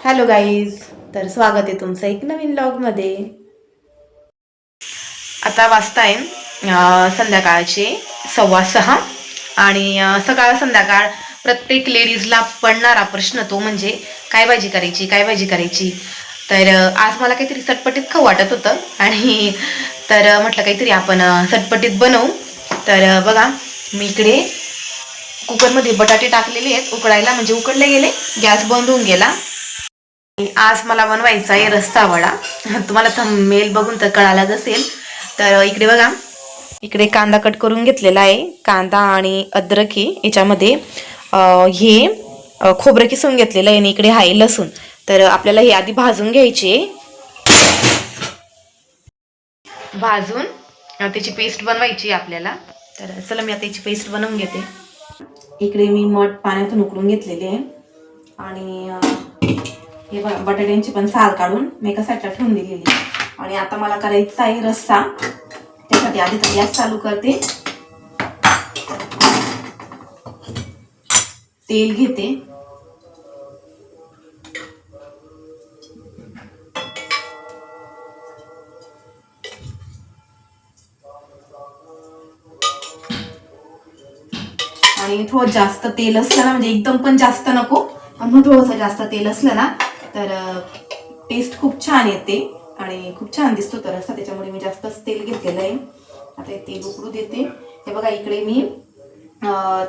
Hello guys, तर स्वागत आहे तुमचं एक नवीन व्लॉगमध्ये. आता वाजताय संध्याकाळचे 6:15 आणि सकाळ संध्याकाळ प्रत्येक लेडीजला पडणारा प्रश्न तो म्हणजे काय भाजी करायची, काय भाजी करायची. तर आज मला काहीतरी चटपटीत खाऊ वाटत होतं आणि तर म्हटलं काहीतरी आपण चटपटीत बनवू. तर बघा, मी इकडे कुकरमध्ये बटाटे टाकलेले आहेत उकडायला, म्हणजे उकडले गेले, गॅस बंद होऊन गेला. आज मला बनवायचा आहे रस्सा वडा. तुम्हाला थंबनेल बघून तर कळालाच असेल. तर इकडे बघा, इकडे कांदा कट करून घेतलेला आहे. कांदा आणि अद्रक याच्यामध्ये हे खोबरं किसून घेतलेलं आहे आणि इकडे आहे लसूण. तर आपल्याला हे आधी भाजून घ्यायचे, भाजून त्याची पेस्ट बनवायची आपल्याला. तर चला मी आता याची पेस्ट बनवून घेते. इकडे मी मठ पाण्यातून उकळून घेतलेले आहे आणि हे बघा बटाट्यांची पण साल काढून मी एका साईडला ठेवून दिलेली. आणि आता मला करायचा आहे रस्सा. त्यासाठी आधी तर गॅस चालू करते, तेल घेते, आणि थोडं जास्त तेल असलं ना, म्हणजे एकदम पण जास्त नको, पण मग थोडंसं जास्त तेल असलं ना तर टेस्ट खूप छान येते आणि खूप छान दिसतो तर रस्सा. त्याच्यामुळे मी जास्तच तेल घेतलेलं आहे. आता हे तेल उकळू देते. हे बघा, इकडे मी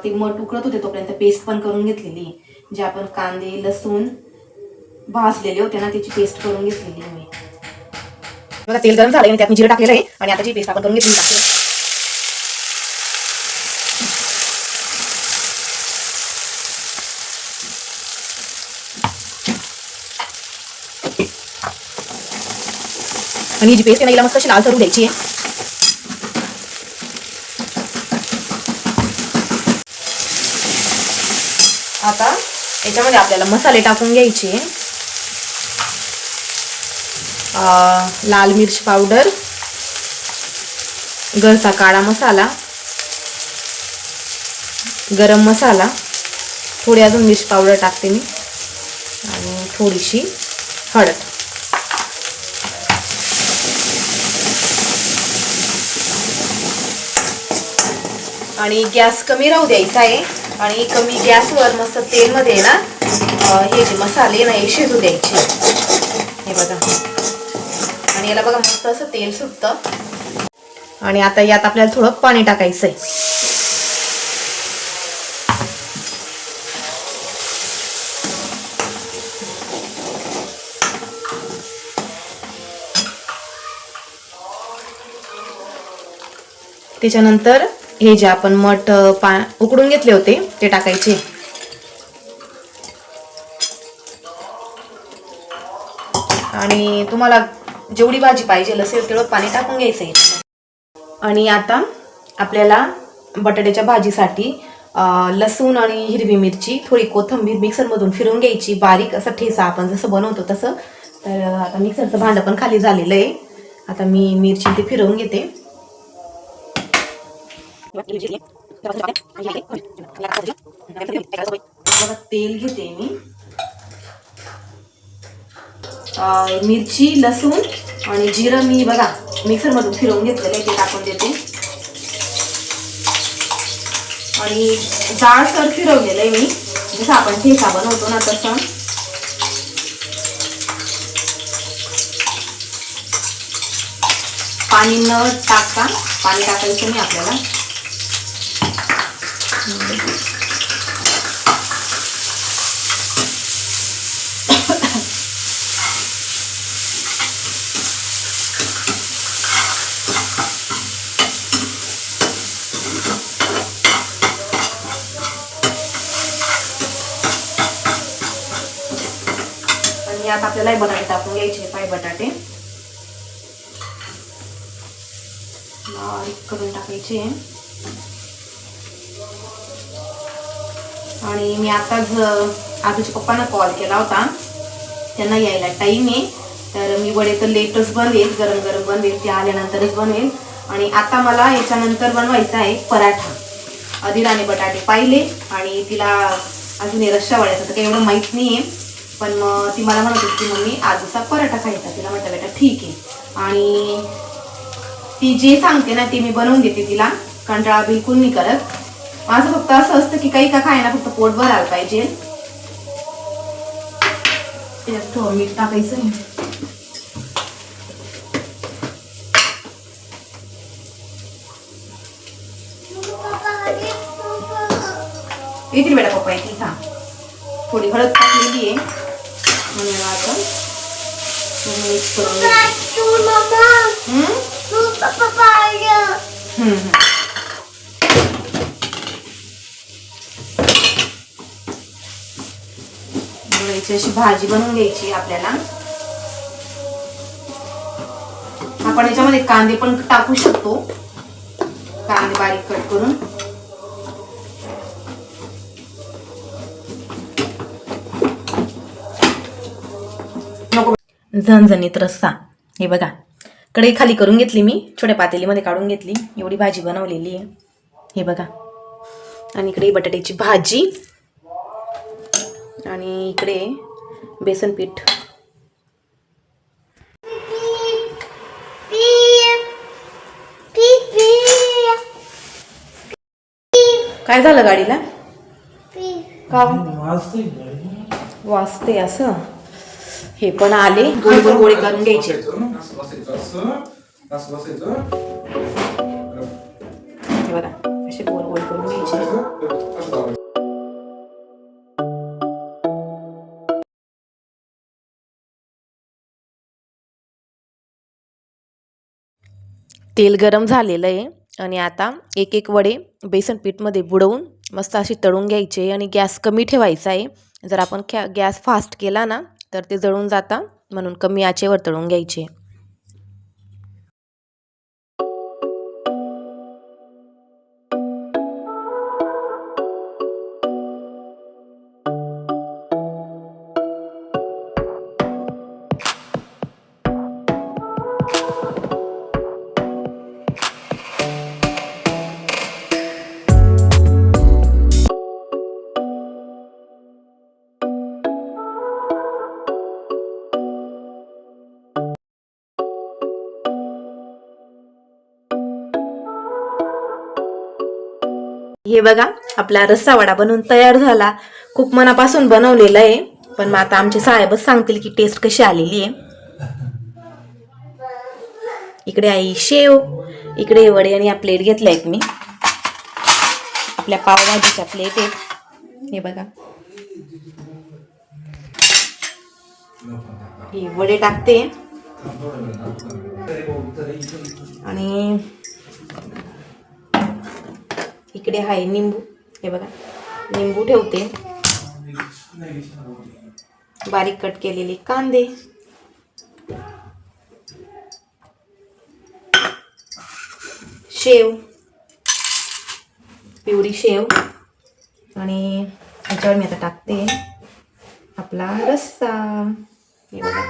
ते मठ उकळत होते तोपर्यंत पेस्ट पण करून घेतलेली, जे आपण कांदे लसूण भाजलेले होते ना त्याची पेस्ट करून घेतलेली मी. बघा, तेल गरम झालंय, त्यात मी जिरं टाकलेलं आहे आणि आता जी पेस्ट आपण करून घेतली. आणि जी पेस्ट आहे ना, हिला मस्त अशी लाल करून द्यायची आहे. आता याच्यामध्ये आपल्याला मसाले टाकून घ्यायचे. लाल मिर्च पावडर, घरचा काळा मसाला, गरम मसाला, थोडी अजून मिर्च पावडर टाकते मी आणि थोडीशी हळद. आणि गॅस कमी राहू द्यायचा आहे आणि कमी गॅसवर मस्त तेलमध्ये ना हे जे मसाले ना हे शिजू द्यायचे. हे बघा, आणि याला बघा मस्त असं तेल सुटतं. आणि आता यात आपल्याला थोडं पाणी टाकायचंय. त्याच्यानंतर हे जे आपण मठ उकडून घेतले होते ते टाकायचे. आणि तुम्हाला जेवढी भाजी पाहिजे असेल तेवढं पाणी टाकून घ्यायचंय. आणि आता आपल्याला बटाट्याच्या भाजीसाठी लसूण आणि हिरवी मिरची, थोडी कोथिंबीर मिक्सरमधून फिरवून घ्यायची, बारीक असं ठेचा आपण जसं बनवतो तसं. तर आता मिक्सरचं भांडं पण खाली झालेलं आहे. आता मी मिरची ते फिरवून घेते. तेल घेते मी, मिरची लसूण आणि जिरं मी बघा मिक्सरमधून फिरवून घेतलेलं आहे ते टाकून देते. आणि जाडसर फिरवलेलं आहे मी, जसं आपण ठेचा बनवतो ना तसं. पाणी न टाकता, पाणी टाकायचं नाही आपल्याला. आणि यात आपल्याला बटाटे टाकून घ्यायचे, पाय बटाटे बारीक करून टाकायचे. आणि मी आताच आजूच्या पप्पांना कॉल केला होता, त्यांना यायला टाईम आहे. तर मी वडे तर लेटच बनवेल, गरम गरम बनवेल, ते आल्यानंतरच बनवेल. आणि आता मला याच्यानंतर बनवायचा आहे पराठा. अधिराने बटाटे पाहिले आणि तिला अजून हे रस्सा वड्याचं तर काही एवढं माहीत नाही आहे. पण मग ती मला म्हणत होती मम्मी आज असा पराठा खायचा. तिला म्हटलं बेटा ठीक आहे. आणि ती जे सांगते ना ते मी बनवून देते तिला, कंटाळा बिलकुल नाही करत. माझं फक्त असं असतं की काही का खायला फक्त पोट भरायला पाहिजे. त्याच्यात थोडं मीठ टाकायचं. येतील बेटा पप्पा येतील. था थोडी हळद टाकलेली आहे म्हणून आता मिक्स करून याची अशी भाजी बनवून घ्यायची आपल्याला. आपण याच्यामध्ये कांदे पण टाकू शकतो, कांदे बारीक कट करून. झणझणीत रस्सा. हे बघा कढई खाली करून घेतली मी, छोट्या पातेलीमध्ये काढून घेतली. एवढी भाजी बनवलेली आहे हे बघा. आणि इकडे बटाट्याची भाजी आणि इकडे बेसन पीठ. काय झालं गाडीला? का वाजते असं? हे पण आले. गोल गोल गोळे करून घ्यायचे. हे बघा असे गोल गोल करून घ्यायचे. तेल गरम झालेलं आहे आणि आता एक एक वडे बेसन पीठमध्ये बुडवून मस्त अशी तळून घ्यायचे. आणि गॅस कमी ठेवायचा आहे. जर आपण गॅस फास्ट केला ना तर ते जळून जाता, म्हणून कमी आचेवर तळून घ्यायचे. हे बघा आपला रस्सा वडा बनवून तयार झाला. खूप मनापासून बनवलेला आहे. पण मग आता आमचे साहेबच सांगतील की टेस्ट कशी आलेली आहे. इकडे आहे शेव, इकडे वडे आणि प्लेट घेतल्या एक मी. आपल्या पावभाजीच्या प्लेट आहेत हे बघा. हे वडे टाकते आणि इकडे आहे निंबू. हे बघा निंबू ठेवते. बारीक कट केलेले कांदे, शेव, पिवळी शेव आणि ह्याच्यावर मी आता टाकते आपला रस्सा. हे बघा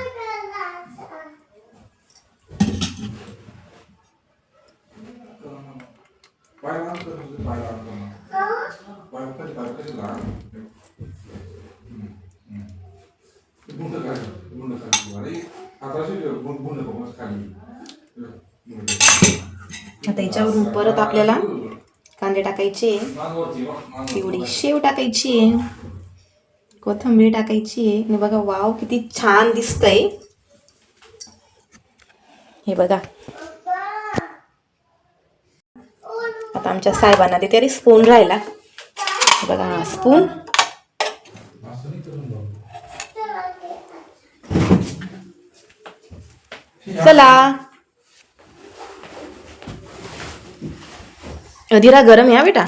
आता याच्यावरून परत आपल्याला कांदे टाकायचे, पिवळी शेव टाकायची, कोथिंबीर टाकायची आहे. आणि बघा वाव किती छान दिसतंय. हे बघा आता आमच्या साहेबांना ते तरी स्पून राहिला. हे बघा हा स्पून. चला अधिरा गरम या बेटा.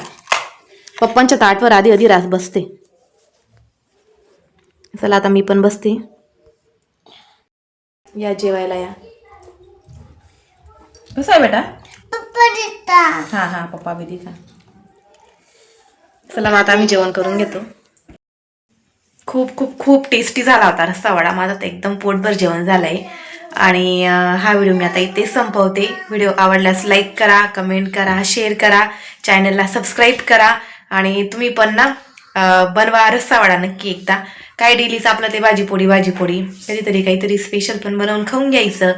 पप्पांच्या ताटवर आधी अधिरास बसते. चला आता मी पण बसते. या जेवायला या. कसं आहे बेटा? हा हा पप्पा बी दिखा. चला मग आता आम्ही जेवण करून घेतो. खूप खूप खूप टेस्टी झाला होता रस्सा वडा. माझं तर एकदम पोटभर जेवण झालंय. आणि हा व्हिडिओ मी आता इथेच संपवते. व्हिडिओ आवडल्यास लाईक करा, कमेंट करा, शेअर करा, चॅनलला सबस्क्राईब करा. आणि तुम्ही पण ना बनवा रस्सावाडा नक्की एकदा. काय डेलीच आपलं ते भाजीपोळी कधीतरी काहीतरी स्पेशल पण बनवून खाऊन घ्यायचं.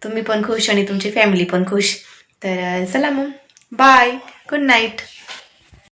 तुम्ही पण खुश आणि तुमची फॅमिली पण खुश. तर चला मग, बाय, गुड नाईट.